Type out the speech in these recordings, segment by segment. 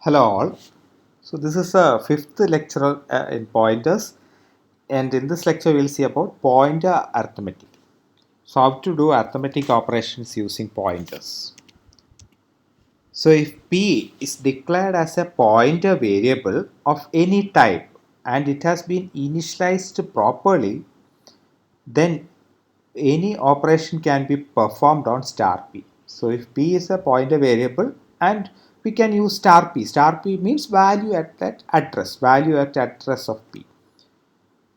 Hello all. So this is a fifth lecture in pointers, and in this lecture we'll see about pointer arithmetic. So how to do arithmetic operations using pointers. So if P is declared as a pointer variable of any type and it has been initialized properly, then any operation can be performed on star P. So if P is a pointer variable and we can use star P. Star P means value at that address, value at address of P.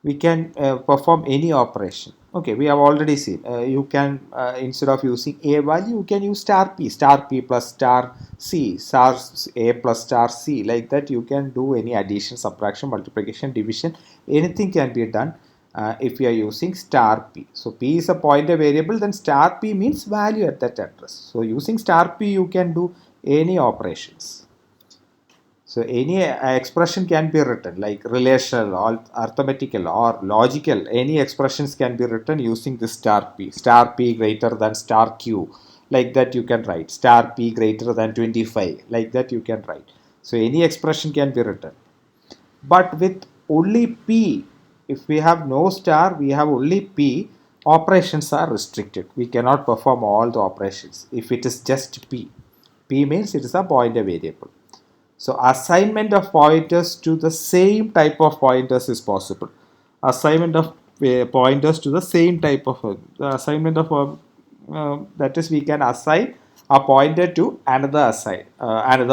We can perform any operation. Okay, we have already seen. You can, instead of using A value, you can use star P plus star C, star A plus star C. Like that, you can do any addition, subtraction, multiplication, division. Anything can be done if you are using star P. So P is a pointer variable, then star P means value at that address. So using star P, you can do any operations. So any expression can be written like relational or arithmetical or logical. Any expressions can be written using this star p. Star p greater than star q. Like that you can write. Star p greater than 25. Like that you can write. So any expression can be written. But with only p, if we have no star, we have only p, operations are restricted. We cannot perform all the operations if it is just p. P means it is a pointer variable. So assignment of pointers to the same type of pointers is possible. Assignment of pointers to the same type of the assignment of that is we can assign a pointer to another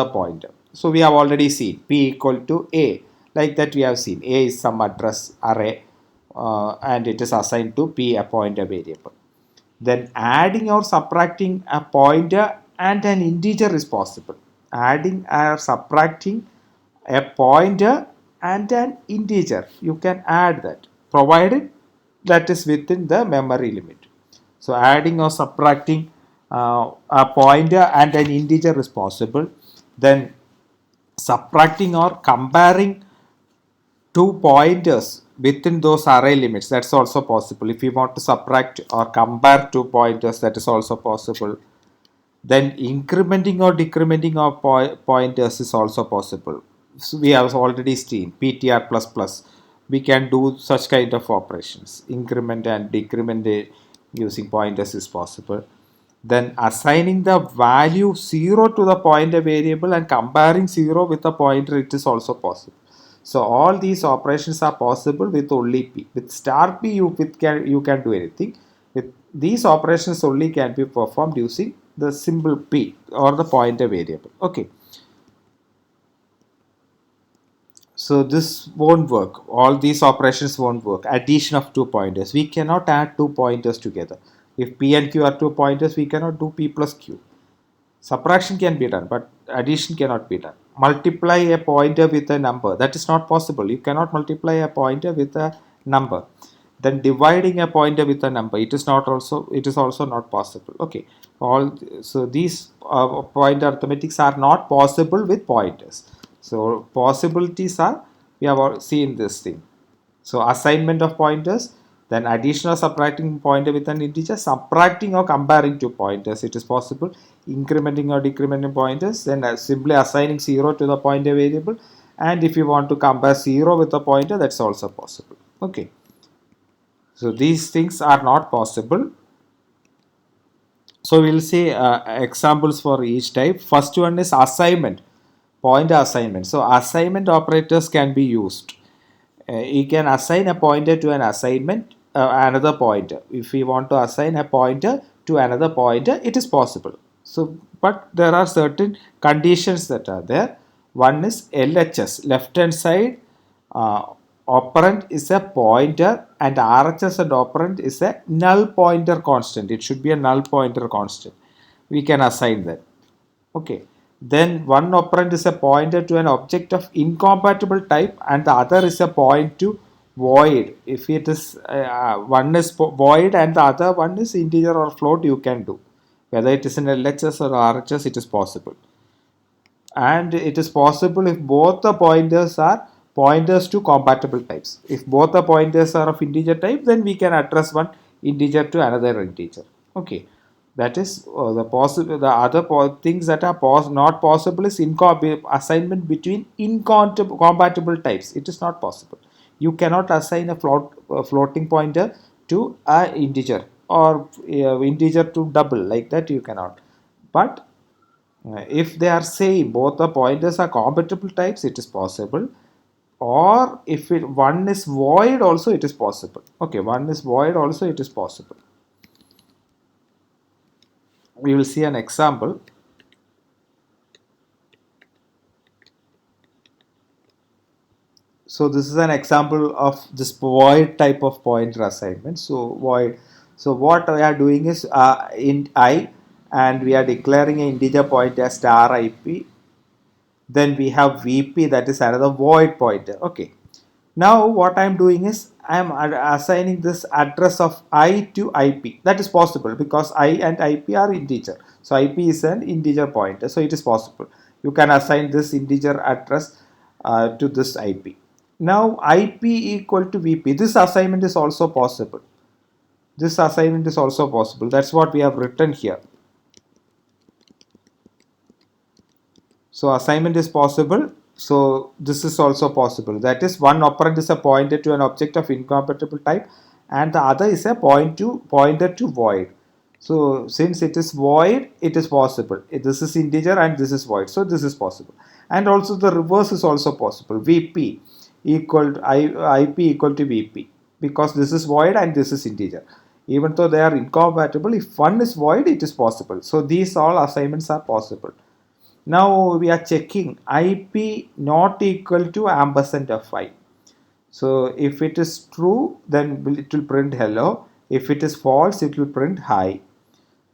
pointer. So we have already seen p equal to a, like that we have seen a is some address array and it is assigned to p, a pointer variable. Then adding or subtracting a pointer and an integer is possible. Adding or subtracting a pointer and an integer, you can add that provided that is within the memory limit. So adding or subtracting a pointer and an integer is possible. Then subtracting or comparing two pointers within those array limits, that's also possible. If you want to subtract or compare two pointers, that is also possible. Then incrementing or decrementing of pointers is also possible. So we have already seen ptr plus plus, we can do such kind of operations. Increment and decrement using pointers is possible. Then assigning the value 0 to the pointer variable and comparing 0 with the pointer, it is also possible. So all these operations are possible with only p. With star p you can do anything. With these operations only can be performed using the symbol p or the pointer variable. Okay. So this won't work. All these operations won't work. Addition of two pointers. We cannot add two pointers together. If p and q are two pointers, we cannot do p plus q. Subtraction can be done, but addition cannot be done. Multiply a pointer with a number. That is not possible. You cannot multiply a pointer with a number. Then dividing a pointer with a number. It is also not possible. Okay. So these pointer arithmetics are not possible with pointers. So possibilities are, we have seen this thing. So assignment of pointers, then addition or subtracting pointer with an integer, subtracting or comparing two pointers, it is possible. Incrementing or decrementing pointers, then simply assigning 0 to the pointer variable, and if you want to compare 0 with a pointer, that's also possible. Okay. So these things are not possible. So we'll see examples for each type. First one is assignment, pointer assignment. So assignment operators can be used. You can assign a pointer to an assignment, another pointer. If we want to assign a pointer to another pointer, it is possible. So, but there are certain conditions that are there. One is LHS, left hand side uh, operand is a pointer, and RHS and operand is a null pointer constant. It should be a null pointer constant. We can assign that. Okay. Then one operand is a pointer to an object of incompatible type, and the other is a point to void. If it is one is void and the other one is integer or float, you can do. Whether it is in LHS or RHS, it is possible. And it is possible if both the pointers are pointers to compatible types. If both the pointers are of integer type, then we can address one integer to another integer. Okay. That is the possible. The other things that are not possible is assignment between incompatible types. It is not possible. You cannot assign a floating pointer to a integer, or integer to double, like that. You cannot. But if they are same, both the pointers are compatible types, it is possible. Or if one is void, also it is possible. Okay, one is void, also it is possible. We will see an example. So this is an example of this void type of pointer assignment. So void. So what we are doing is int I, and we are declaring an integer pointer as star IP. Then we have VP, that is another void pointer. Okay. Now what I am doing is I am assigning this address of I to IP. That is possible because I and IP are integer. So IP is an integer pointer. So it is possible. You can assign this integer address to this IP. Now IP equal to VP. This assignment is also possible. This assignment is also possible. That's what we have written here. So assignment is possible. So this is also possible. That is, one operand is a pointer to an object of incompatible type, and the other is a pointer to void. So since it is void, it is possible. This is integer and this is void. So this is possible. And also the reverse is also possible. VP equal to IP equal to VP, because this is void and this is integer. Even though they are incompatible, if one is void, it is possible. So these all assignments are possible. Now we are checking IP not equal to ampersand of I. So if it is true, then it will print hello. If it is false, it will print hi.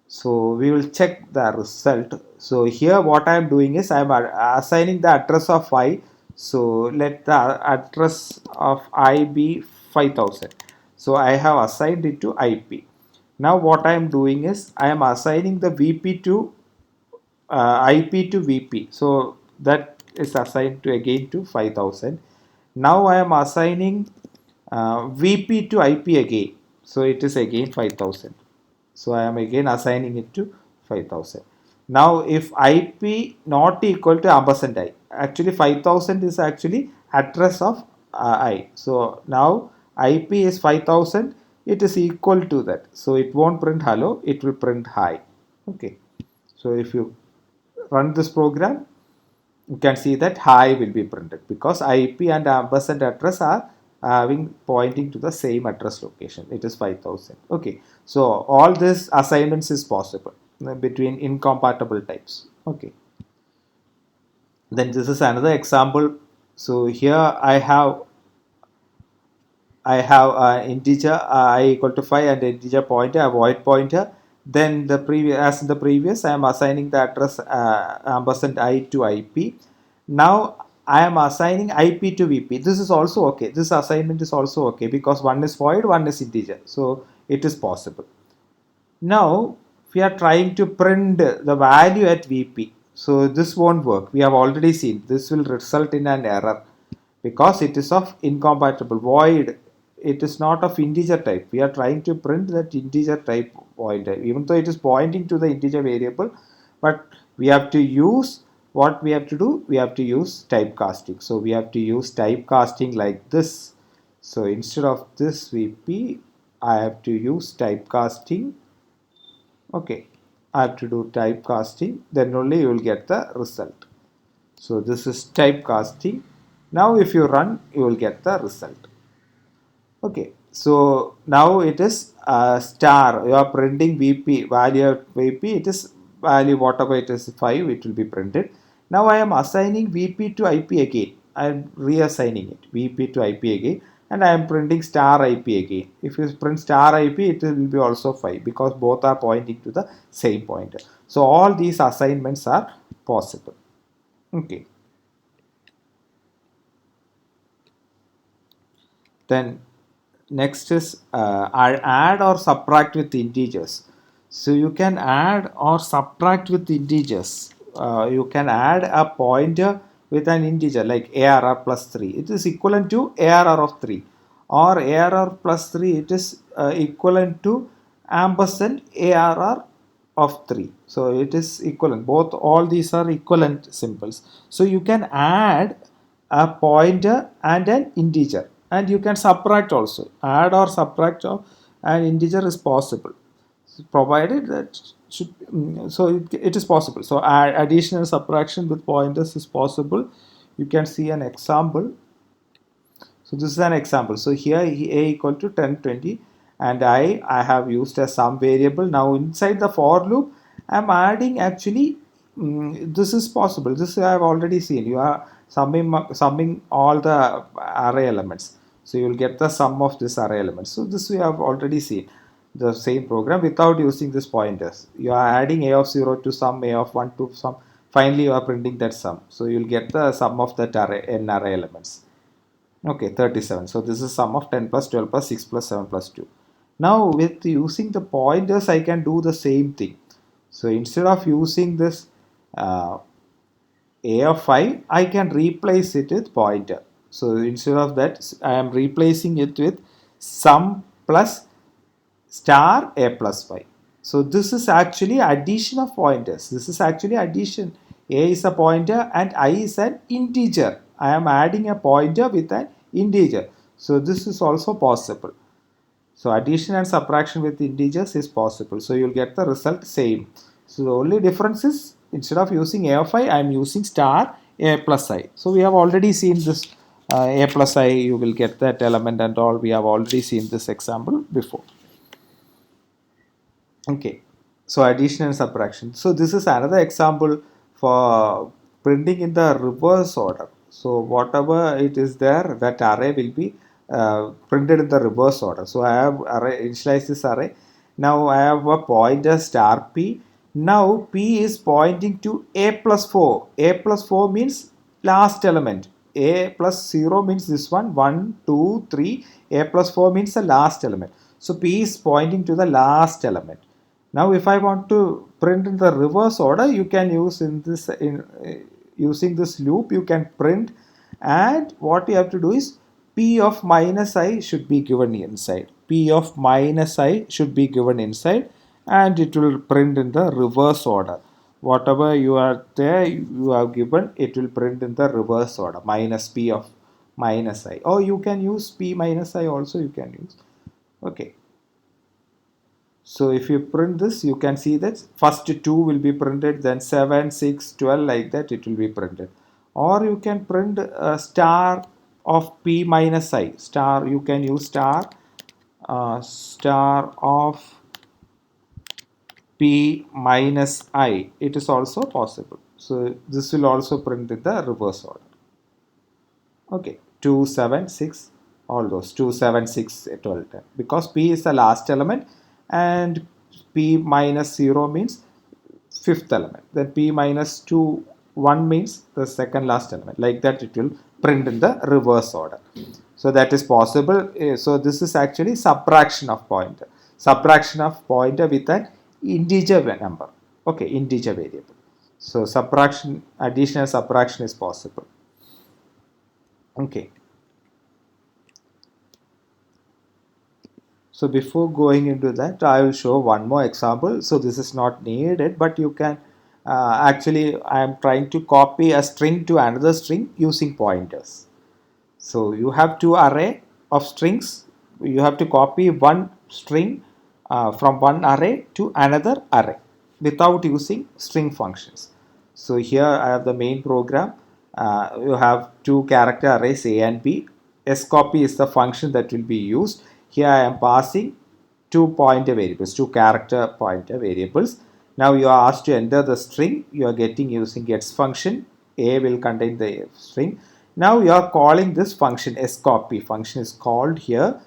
So we will check the result. So here what I am doing is I am assigning the address of I. So let the address of I be 5000. So I have assigned it to IP. Now what I am doing is I am assigning the VP to IP to VP. So that is assigned to again to 5000. Now I am assigning VP to IP again. So it is again 5000. So I am again assigning it to 5000. Now if IP not equal to ampersand I, actually 5000 is actually address of I. So now IP is 5000, it is equal to that. So it won't print hello, it will print hi. Okay. So if you run this program, you can see that hi will be printed because IP and ampersand address are having pointing to the same address location. It is 5000. Okay, so all this assignments is possible between incompatible types. Okay, then this is another example. So here I have an integer I equal to 5 and integer pointer, a void pointer. Then the previous, as in the previous, I am assigning the address ampersand I to IP. Now I am assigning IP to VP. This is also okay. This assignment is also okay because one is void, one is integer. So it is possible. Now we are trying to print the value at VP. So this won't work. We have already seen this will result in an error because it is of incompatible void. It is not of integer type. We are trying to print that integer type pointer, even though it is pointing to the integer variable, but we have to use, what we have to do, we have to use typecasting. So we have to use typecasting like this. So instead of this VP, I have to use typecasting. Okay, I have to do typecasting, then only you will get the result. So this is typecasting. Now if you run, you will get the result. Okay, so now it is star. You are printing VP value of VP. It is value whatever it is 5. It will be printed. Now I am assigning VP to IP again. I am reassigning it VP to IP again, and I am printing star IP again. If you print star IP, it will be also 5 because both are pointing to the same pointer. So all these assignments are possible. Okay. Then next is add or subtract with integers. So you can add or subtract with integers. You can add a pointer with an integer like ARR plus 3. It is equivalent to ARR of 3, or ARR plus 3, it is equivalent to ampersand ARR of 3. So it is equivalent. Both all these are equivalent symbols. So you can add a pointer and an integer, and you can subtract also. Add or subtract of an integer is possible, provided that should so it is possible. So addition and subtraction with pointers is possible. You can see an example. So this is an example. So here a equal to 10, 20, and I have used a sum variable. Now inside the for loop, I'm adding actually, this is possible. This I have already seen. You are summing all the array elements. So you will get the sum of this array elements. So this we have already seen the same program without using this pointers. You are adding a of 0 to sum, a of 1 to sum. Finally, you are printing that sum. So you will get the sum of that array n array elements. Okay, 37. So this is sum of 10 plus 12 plus 6 plus 7 plus 2. Now with using the pointers, I can do the same thing. So instead of using this uh, a of 5, I can replace it with pointer. So instead of that, I am replacing it with sum plus star a plus 5. So this is actually addition of pointers. This is actually addition. A is a pointer and I is an integer. I am adding a pointer with an integer. So this is also possible. So addition and subtraction with integers is possible. So you'll get the result same. So the only difference is instead of using a of I am using star a plus I. So we have already seen this a plus I, you will get that element and all. We have already seen this example before. Okay, so addition and subtraction. So this is another example for printing in the reverse order. So whatever it is there, that array will be printed in the reverse order. So I have initialized this array. Now I have a pointer star p. Now p is pointing to a plus 4. A plus 4 means last element. A plus 0 means this one, 1, 2, 3. A plus 4 means the last element. So p is pointing to the last element. Now if I want to print in the reverse order, you can use using this loop, you can print, and what you have to do is p of minus I should be given inside. P of minus I should be given inside, and it will print in the reverse order. Whatever you are there, you have given, it will print in the reverse order, minus p of minus I. Or you can use p minus I also, you can use. Okay. So if you print this, you can see that first 2 will be printed, then 7, 6, 12, like that it will be printed. Or you can print a star of p minus I. Star, you can use star, star of p minus I. It is also possible. So this will also print in the reverse order. Okay, 2, 7, 6, all those 2, 7, 6, 12, 10. Because p is the last element and p minus 0 means fifth element. Then p minus 2, 1 means the second last element. Like that it will print in the reverse order. So that is possible. So this is actually subtraction of pointer. Subtraction of pointer with an integer number. Okay, integer variable. So subtraction, addition and subtraction is possible. Okay. So before going into that, I will show one more example. So this is not needed, but you can actually, I am trying to copy a string to another string using pointers. So you have two array of strings. You have to copy one string from one array to another array without using string functions. So here I have the main program. You have two character arrays A and B. scopy is the function that will be used. Here I am passing two pointer variables, two character pointer variables. Now you are asked to enter the string. You are getting using gets function. A will contain the string. Now you are calling this function scopy. Function is called here.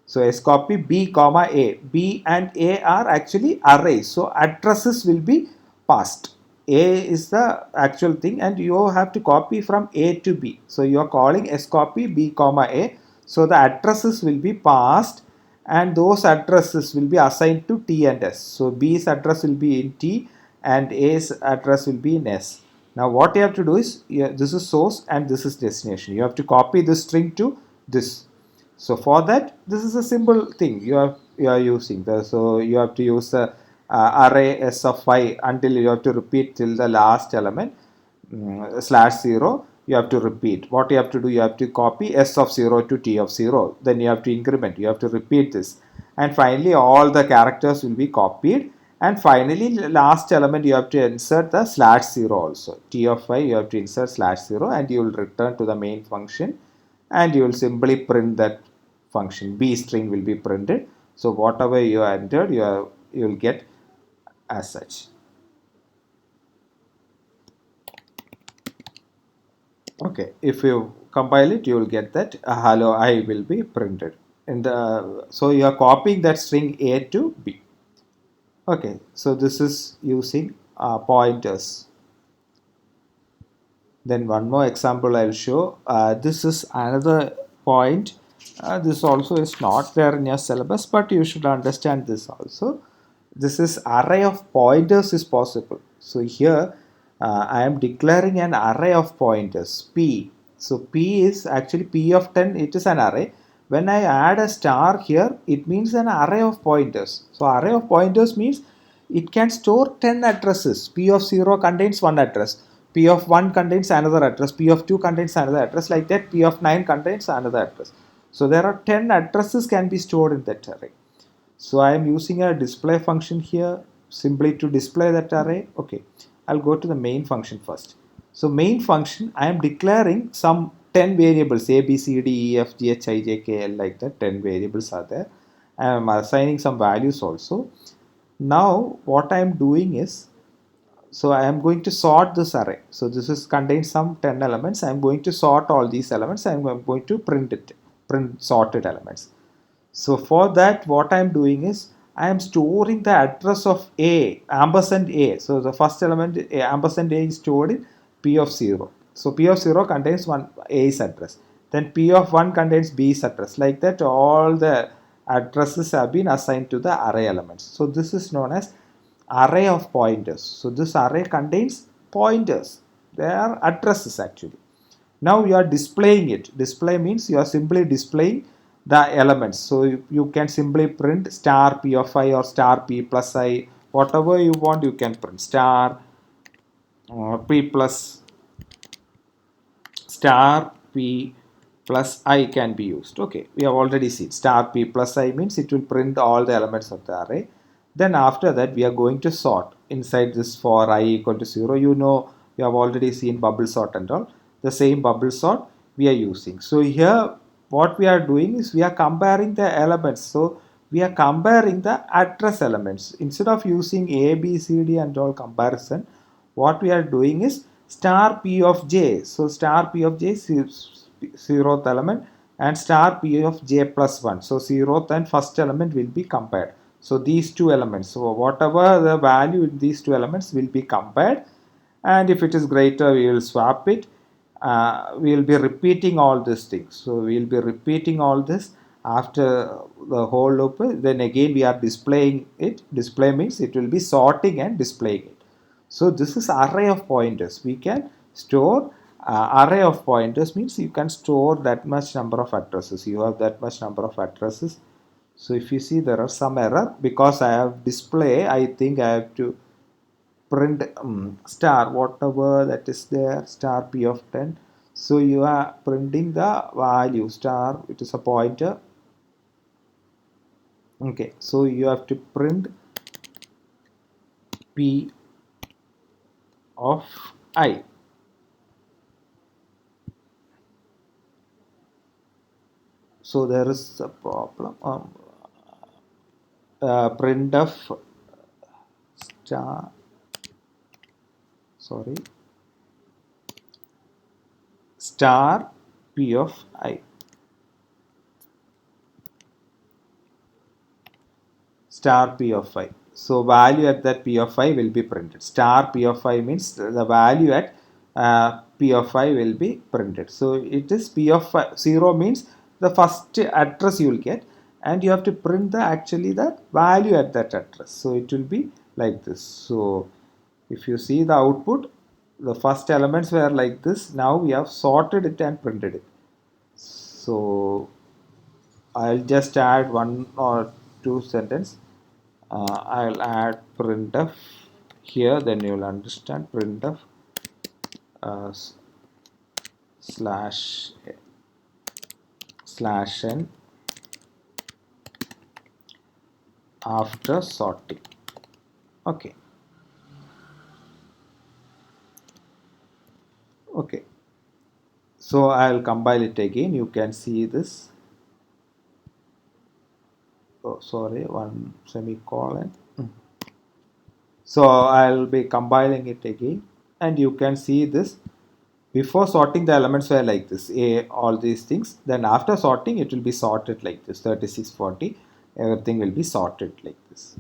So scopy b comma a. B and a are actually arrays. So addresses will be passed. A is the actual thing, and you have to copy from A to B. So you are calling scopy b comma a. So the addresses will be passed, and those addresses will be assigned to T and S. So B's address will be in T and A's address will be in S. Now what you have to do is, this is source and this is destination. You have to copy this string to this. So for that, this is a simple thing you are using. So you have to use the array s of I until you have to repeat till the last element slash 0. You have to repeat. What you have to do, you have to copy s of 0 to t of 0. Then you have to increment. You have to repeat this. And finally, all the characters will be copied. And finally, last element you have to insert the slash 0 also. T of I, you have to insert slash 0 and you will return to the main function and you will simply print that function. B string will be printed. So whatever you entered, you will get as such. Okay, if you compile it, you will get that hello I will be printed. So you are copying that string A to B. Okay, so this is using pointers. Then one more example I'll show. This is another point. This also is not there in your syllabus, but you should understand this also. This is array of pointers is possible. So here I am declaring an array of pointers P. So P is actually P of 10. It is an array. When I add a star here, it means an array of pointers. So array of pointers means it can store 10 addresses. P of 0 contains one address. P of 1 contains another address. P of 2 contains another address. Like that, P of 9 contains another address. So there are 10 addresses can be stored in that array. So I am using a display function here simply to display that array. Okay, I'll go to the main function first. So main function, I am declaring some 10 variables A, B, C, D, E, F, G, H, I, J, K, L, like that. 10 variables are there. I am assigning some values also. Now what I am doing is, so I am going to sort this array. So this is contains some 10 elements. I am going to sort all these elements. I am going to print sorted elements. So for that, what I am doing is I am storing the address of A, ampersand A. So the first element ampersand A is stored in P of 0. So P of 0 contains one A's address. Then P of 1 contains B's address. Like that, all the addresses have been assigned to the array elements. So this is known as array of pointers. So this array contains pointers. They are addresses actually. Now you are displaying it. Display means you are simply displaying the elements. So you can simply print star p of I or star p plus I. Whatever you want, you can print star p plus star p plus I can be used. Okay, we have already seen star p plus I means it will print all the elements of the array. Then after that, we are going to sort inside this for I equal to 0. You know, you have already seen bubble sort and all. The same bubble sort we are using. So here, what we are doing is we are comparing the elements. So we are comparing the address elements. Instead of using A, B, C, D and all comparison, what we are doing is star P of J. So star P of J is 0th element and star P of J plus 1. So 0th and first element will be compared. So these two elements, so whatever the value in these two elements will be compared, and if it is greater we will swap it. We will be repeating all these things. So we will be repeating all this after the whole loop. Then again we are displaying it. Display means it will be sorting and displaying it. So this is array of pointers. We can store array of pointers means you can store that much number of addresses. You have that much number of addresses. So if you see there are some error because I have display, I think I have to print star whatever that is there star p of 10. So you are printing the value star, it is a pointer. Okay, so you have to print p of I. So there is a problem. Print of star, sorry, star p of I. Star p of I. So value at that p of I will be printed. Star p of I means the value at p of I will be printed. So it is p of 0 means the first address you will get, and you have to print the actually the value at that address. So it will be like this. So if you see the output, the first elements were like this. Now we have sorted it and printed it. So I'll just add one or two sentences. I'll add printf here, then you'll understand printf uh, slash n after sorting. Okay. Okay. So I'll compile it again. You can see this. Oh, sorry, one semicolon. So I'll be compiling it again, and you can see this. Before sorting, the elements were like this, A, all these things. Then after sorting, it will be sorted like this, 3640. Everything will be sorted like this.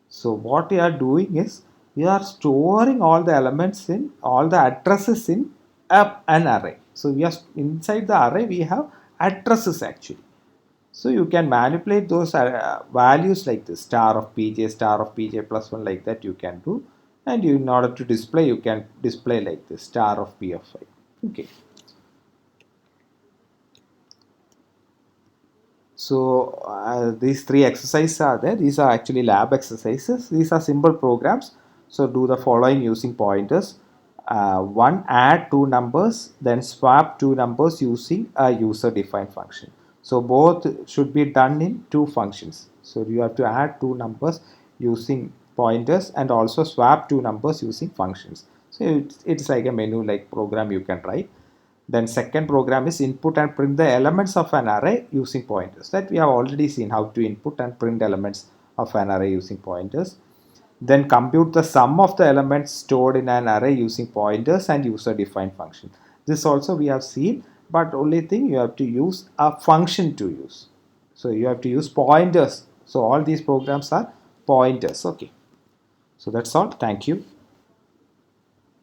So what we are doing is, we are storing all the elements in, all the addresses in an array. So we are inside the array, we have addresses actually. So you can manipulate those values like this, star of pj plus 1, like that you can do. And you, in order to display, you can display like this, star of p of 5. Okay. So these three exercises are there. These are actually lab exercises. These are simple programs. So do the following using pointers. One, add two numbers, then swap two numbers using a user-defined function. So both should be done in two functions. So you have to add two numbers using pointers and also swap two numbers using functions. So it's like a menu like program you can write. Then second program is input and print the elements of an array using pointers. That we have already seen how to input and print elements of an array using pointers. Then compute the sum of the elements stored in an array using pointers and user defined function. This also we have seen, but only thing, you have to use a function to use. So you have to use pointers. So all these programs are pointers. Okay. So that's all. Thank you.